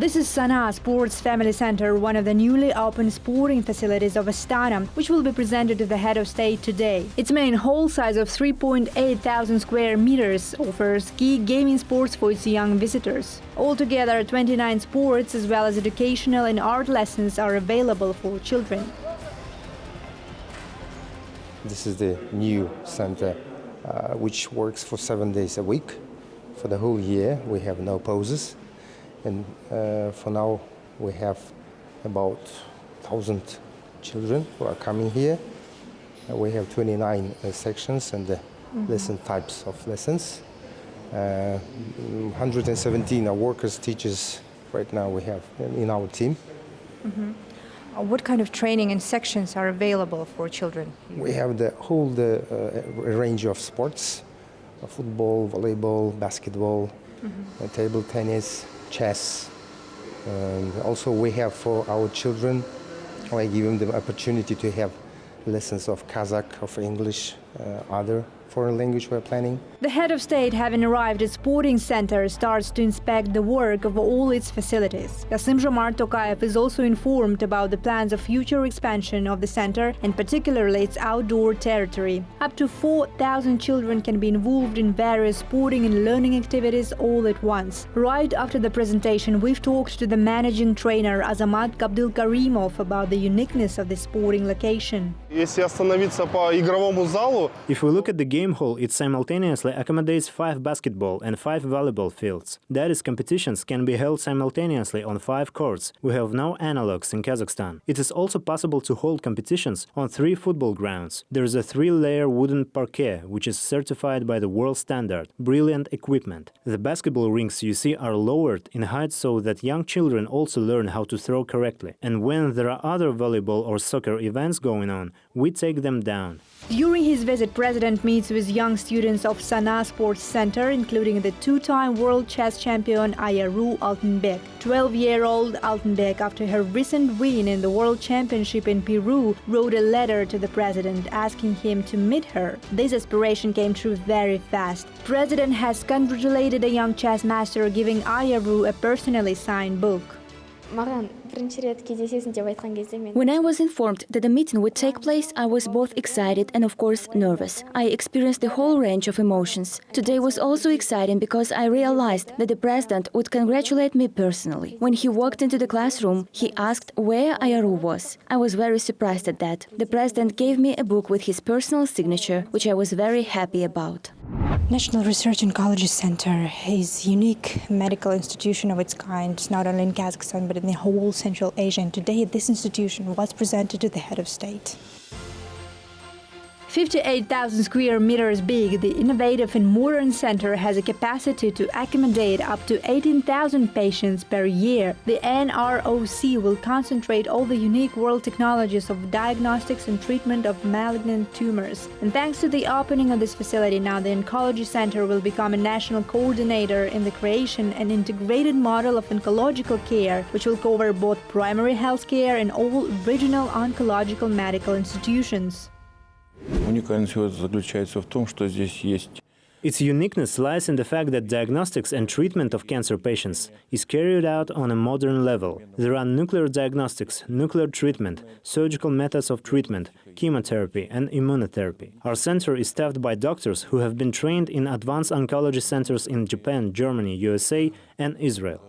This is Astana Sports Family Center, one of the newly opened sporting facilities of Astana, which will be presented to the head of state today. Its main hall size of 3.8 thousand square meters offers key gaming sports for its young visitors. Altogether, 29 sports as well as educational and art lessons are available for children. This is the new center, which works for 7 days a week. For the whole year, we have no pauses. And for now, we have about 1,000 children who are coming here. We have 29 sections and lesson types of lessons. 117 are workers, teachers right now we have in our team. What kind of training and sections are available for children? We have the whole range of sports, football, volleyball, basketball, table tennis, chess. Also we have for our children, I give them the opportunity to have lessons of Kazakh, of English, other foreign language we're planning. The head of state, having arrived at sporting center, starts to inspect the work of all its facilities. Kassym-Jomart Tokayev is also informed about the plans of future expansion of the center and particularly its outdoor territory. Up to 4,000 children can be involved in various sporting and learning activities all at once. Right after the presentation, we've talked to the managing trainer Azamat Abdulkarimov about the uniqueness of the sporting location. If we look at the game hall, it simultaneously accommodates 5 basketball and 5 volleyball fields. That is, competitions can be held simultaneously on 5 courts. We have no analogues in Kazakhstan. It is also possible to hold competitions on 3 football grounds. There is a 3-layer wooden parquet, which is certified by the world standard. Brilliant equipment. The basketball rings you see are lowered in height so that young children also learn how to throw correctly. And when there are other volleyball or soccer events going on, we take them down. During his visit, President meets with young students of Astana Sports Center, including the 2-time world chess champion Ayaru Altenbek. 12-year-old Altenbek, after her recent win in the World Championship in Peru, wrote a letter to the president asking him to meet her. This aspiration came true very fast. President has congratulated a young chess master, giving Ayaru a personally signed book. When I was informed that the meeting would take place, I was both excited and, of course, nervous. I experienced a whole range of emotions. Today was also exciting because I realized that the president would congratulate me personally. When he walked into the classroom, he asked where Ayaru was. I was very surprised at that. The president gave me a book with his personal signature, which I was very happy about. National Research Oncology Center is a unique medical institution of its kind, not only in Kazakhstan but in the whole Central Asia. And today, this institution was presented to the head of state. 58,000 square meters big, the innovative and modern center has a capacity to accommodate up to 18,000 patients per year. The NROC will concentrate all the unique world technologies of diagnostics and treatment of malignant tumors. And thanks to the opening of this facility, now the Oncology Center will become a national coordinator in the creation and integrated model of oncological care, which will cover both primary health care and all regional oncological medical institutions. Its uniqueness lies in the fact that diagnostics and treatment of cancer patients is carried out on a modern level. There are nuclear diagnostics, nuclear treatment, surgical methods of treatment, chemotherapy and immunotherapy. Our center is staffed by doctors who have been trained in advanced oncology centers in Japan, Germany, USA and Israel.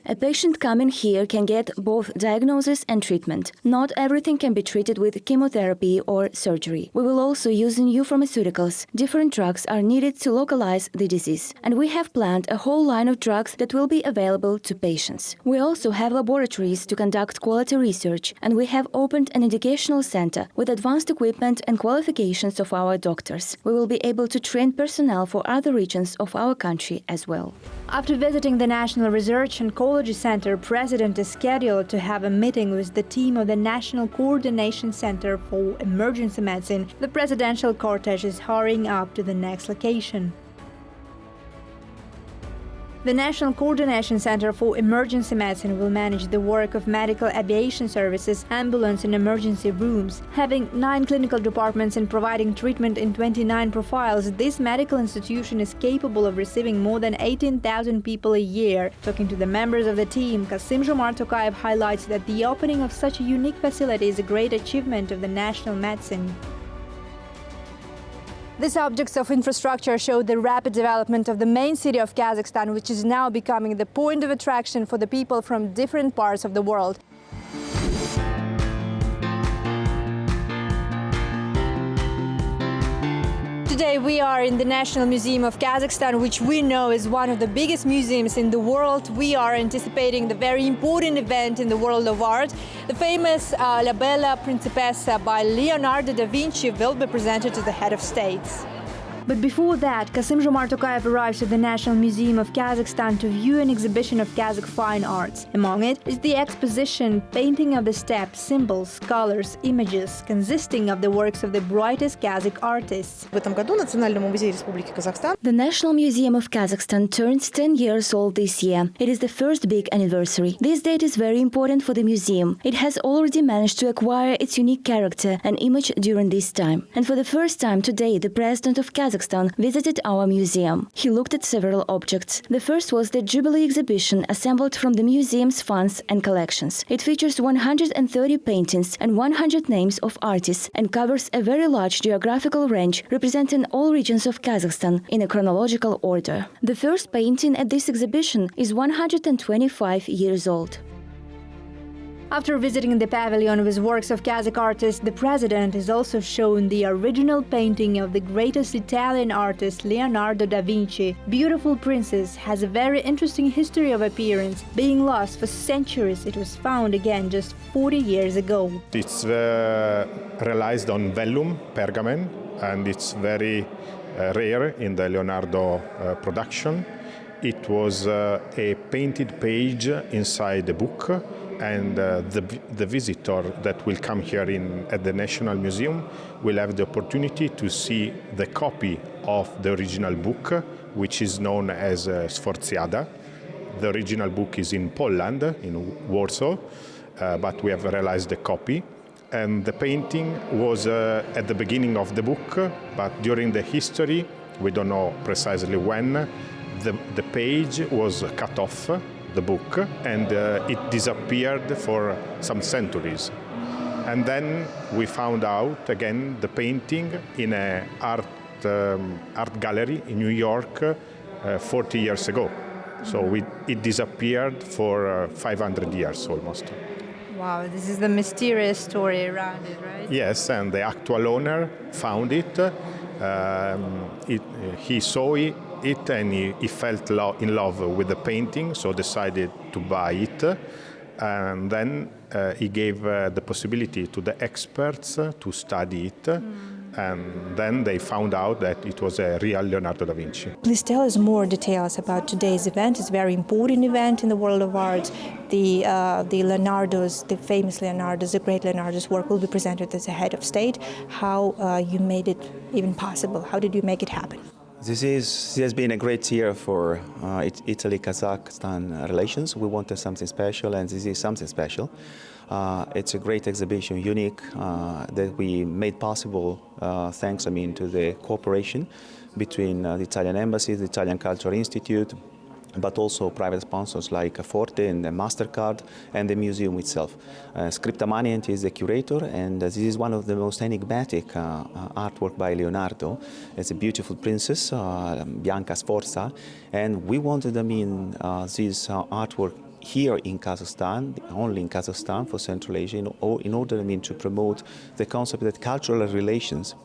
A patient coming here can get both diagnosis and treatment. Not everything can be treated with chemotherapy or surgery. We will also use new pharmaceuticals. Different drugs are needed to localize the disease. And we have planned a whole line of drugs that will be available to patients. We also have laboratories to conduct quality research, and we have opened an educational center with advanced equipment and qualifications of our doctors. We will be able to train personnel for other regions of our country as well. After visiting the National Research Oncology Center, President is scheduled to have a meeting with the team of the National Coordination Center for Emergency Medicine. The presidential cortege is hurrying up to the next location. The National Coordination Center for Emergency Medicine will manage the work of medical aviation services, ambulance and emergency rooms. Having 9 clinical departments and providing treatment in 29 profiles, this medical institution is capable of receiving more than 18,000 people a year. Talking to the members of the team, Kassym-Jomart Tokayev highlights that the opening of such a unique facility is a great achievement of the national medicine. These objects of infrastructure show the rapid development of the main city of Kazakhstan, which is now becoming the point of attraction for the people from different parts of the world. Today we are in the National Museum of Kazakhstan, which we know is one of the biggest museums in the world. We are anticipating the very important event in the world of art. The famous La Bella Principessa by Leonardo da Vinci will be presented to the head of states. But before that, Kassym-Jomart Tokayev arrives at the National Museum of Kazakhstan to view an exhibition of Kazakh fine arts. Among it is the exposition Painting of the Steppe, Symbols, Colors, Images, consisting of the works of the brightest Kazakh artists. В этом году Национальному музею Республики Казахстан The National Museum of Kazakhstan turns 10 years old this year. It is the first big anniversary. This date is very important for the museum. It has already managed to acquire its unique character and image during this time. And for the first time today, the President of Kazakhstan visited our museum. He looked at several objects. The first was the Jubilee exhibition assembled from the museum's funds and collections. It features 130 paintings and 100 names of artists and covers a very large geographical range representing all regions of Kazakhstan in a chronological order. The first painting at this exhibition is 125 years old. After visiting the pavilion with works of Kazakh artists, the president is also shown the original painting of the greatest Italian artist Leonardo da Vinci. Beautiful Princess has a very interesting history of appearance. Being lost for centuries, it was found again just 40 years ago. It's realized on vellum, pergament, and it's very rare in the Leonardo production. It was a painted page inside the book, and the visitor that will come here at the National Museum will have the opportunity to see the copy of the original book, which is known as Sforziada. The original book is in Poland, in Warsaw, but we have realized the copy. And the painting was at the beginning of the book, but during the history, we don't know precisely when, the page was cut off, the book, and it disappeared for some centuries. And then we found out again the painting in an art gallery in New York 40 years ago. So it disappeared for 500 years almost. Wow, this is the mysterious story around it, right? Yes, and the actual owner found it. He saw it and he felt in love with the painting, so decided to buy it. And then he gave the possibility to the experts to study it. And then they found out that it was a real Leonardo da Vinci. Please tell us more details about today's event. It's a very important event in the world of art. The Leonardo's, the famous Leonardo's, the great Leonardo's work will be presented as a head of state. How you made it even possible? How did you make it happen? This has been a great year for Italy-Kazakhstan relations. We wanted something special, and this is something special. It's a great exhibition, unique, that we made possible thanks, to the cooperation between the Italian Embassy, the Italian Cultural Institute, but also private sponsors like Forte and MasterCard and the museum itself. Scripta Manient is the curator, and this is one of the most enigmatic artwork by Leonardo. It's a beautiful princess, Bianca Sforza, and we wanted, this artwork here in Kazakhstan, only in Kazakhstan for Central Asia, in order to promote the concept that cultural relations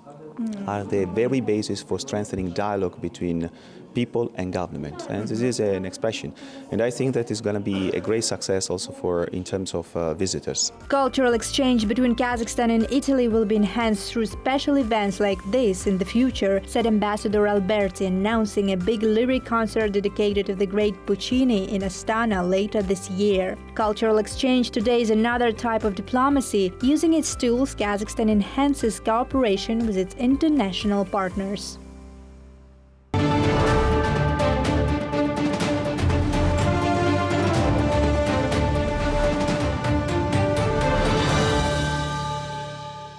are the very basis for strengthening dialogue between people and government. And this is an expression. And I think that is going to be a great success also in terms of visitors. Cultural exchange between Kazakhstan and Italy will be enhanced through special events like this in the future, said Ambassador Alberti, announcing a big lyric concert dedicated to the great Puccini in Astana later this year. Cultural exchange today is another type of diplomacy. Using its tools, Kazakhstan enhances cooperation with its international partners.